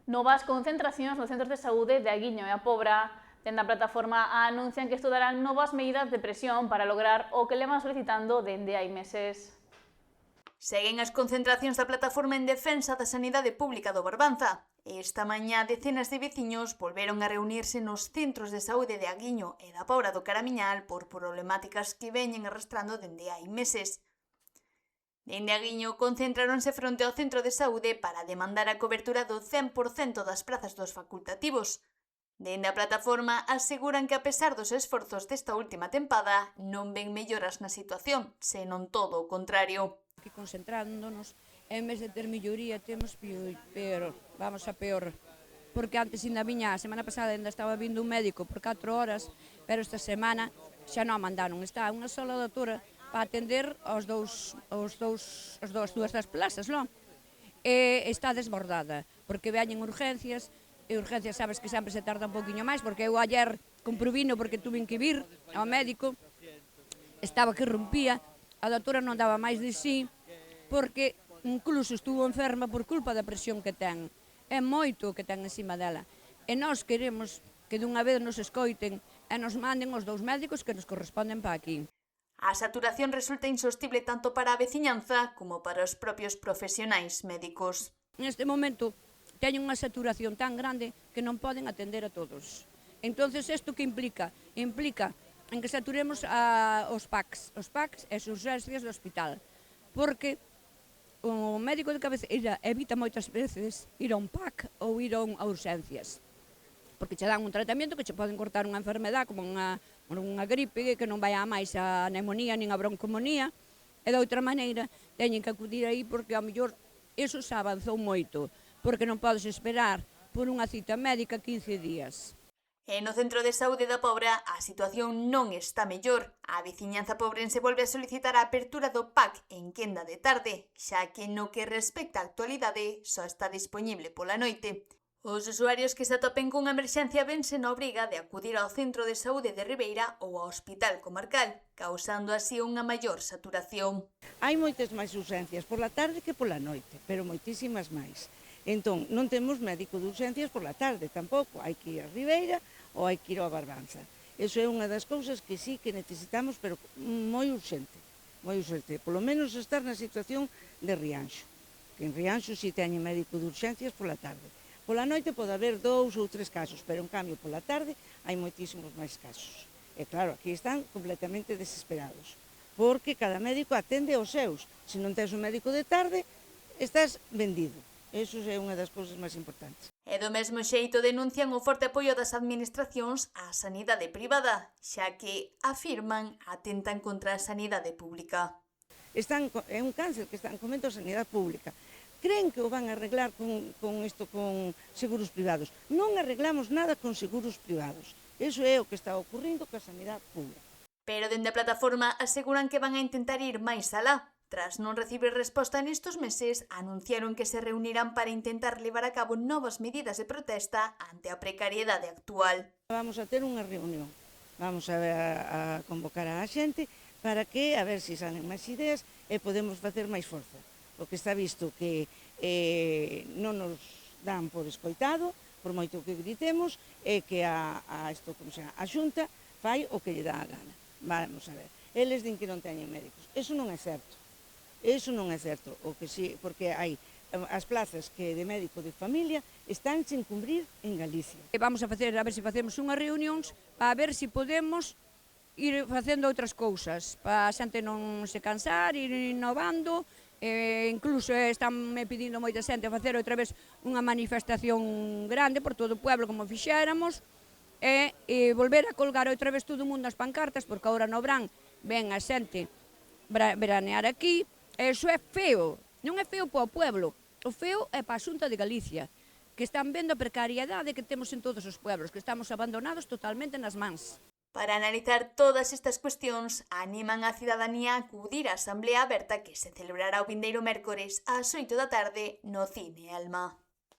Novas concentracións nos centros de saúde de Aguiño e a Pobra. Dende a plataforma anuncian que estudarán novas medidas de presión para lograr o que levan solicitando dende hai meses. Seguen as concentracións da plataforma en defensa da sanidade pública do Barbanza. Esta mañá, decenas de veciños volveron a reunirse nos centros de saúde de Aguiño e da Pobra do Caramiñal por problemáticas que veñen arrastrando dende hai meses. Dende Aguiño concentráronse fronte ao centro de saúde para demandar a cobertura do 100% das prazas dos facultativos. Dende a plataforma aseguran que a pesar dos esforzos desta última tempada non ven melloras na situación, senón todo o contrario. Aquí concentrándonos, en vez de ter melloría, temos peor, vamos a peor. Porque antes ainda viña, a semana pasada ainda estaba vindo un médico por 4 horas, pero esta semana xa non a mandaron. Está unha sola doutora para atender as dúas das plazas, non? E está desbordada, porque veñen urgencias, e urgencias sabes que sempre se tarda un poquinho máis, porque eu ayer comprobino, porque tuve que vir ao médico, estaba que rompía, a doutora non daba máis de sí, porque incluso estuvo enferma por culpa da presión que ten. É moito o que ten encima dela. E nós queremos que dunha vez nos escoiten e nos manden os 2 médicos que nos corresponden para aquí. A saturación resulta insostible tanto para a veciñanza como para os propios profesionais médicos. Neste momento teñen unha saturación tan grande que non poden atender a todos. Entonces, isto que implica? Implica en que saturemos os PACs. Os PACs e as urgencias do hospital. Porque o médico de cabeceira evita moitas veces ir a un PAC ou ir a urgencias. Porque che dan un tratamento que che poden cortar unha enfermedade como unha gripe que non vai a máis a neumonía nin a broncomonía, e de outra maneira teñen que acudir aí porque ao mellor iso xa avanzou moito, porque non podes esperar por unha cita médica 15 días. E no centro de saúde da Pobra a situación non está mellor. A veciñanza pobrense volve a solicitar a apertura do PAC en quenda de tarde, xa que no que respecta á actualidade só está dispoñible pola noite. Os usuarios que se atopen cunha emerxencia vense na obriga de acudir ao centro de saúde de Ribeira ou ao hospital comarcal, causando así unha maior saturación. Hai moitas máis urxencias pola tarde que pola noite, pero moitísimas máis. Entón, non temos médico de urxencias pola tarde tampouco, hai que ir a Ribeira ou hai que ir ao Barbanza. Iso é unha das cousas que sí que necesitamos, pero moi urxente, polo menos estar na situación de Rianxo, que en Rianxo sí teñen médico de urxencias pola tarde. Pola noite pode haber 2 ou 3 casos, pero en cambio pola tarde hai moitísimos máis casos. E claro, aquí están completamente desesperados, porque cada médico atende aos seus. Se non tens un médico de tarde, estás vendido. Eso é unha das cousas máis importantes. E do mesmo xeito denuncian o forte apoio das administracións á sanidade privada, xa que, afirman, atentan contra a sanidade pública. É un cáncer que están comendo a sanidade pública. Creen que o van a arreglar con seguros privados. Non arreglamos nada con seguros privados. Eso é o que está ocurrindo coa sanidade pública. Pero dende a plataforma aseguran que van a intentar ir máis alá. Tras non recibir resposta nestes meses, anunciaron que se reunirán para intentar levar a cabo novas medidas de protesta ante a precariedade actual. Vamos a ter unha reunión. Vamos a convocar a xente para que, a ver se salen máis ideas e podemos facer máis forza. Porque está visto que non nos dan por escoitado, por moito que gritemos, e que a Xunta fai o que lle dá a gana. Vamos a ver, eles din que non teñen médicos. Eso non é certo. Eso non é certo, o que sí, porque hai as plazas que de médico de familia están sen cumprir en Galicia. Vamos a ver se facemos unhas reunións para ver se podemos ir facendo outras cousas, para a xente non se cansar, ir innovando. Incluso están me pedindo moita xente a facer outra vez unha manifestación grande por todo o pueblo como fixéramos e volver a colgar outra vez todo o mundo as pancartas, porque agora no verán ven a xente veranear aquí e iso é feo, non é feo para o pueblo, o feo é para a Xunta de Galicia, que están vendo a precariedade que temos en todos os pueblos, que estamos abandonados totalmente nas mans. Para analizar todas estas cuestións, animan a cidadanía a acudir á Asamblea Aberta que se celebrará o vindeiro mércores ás 8 da tarde no Cine Alma.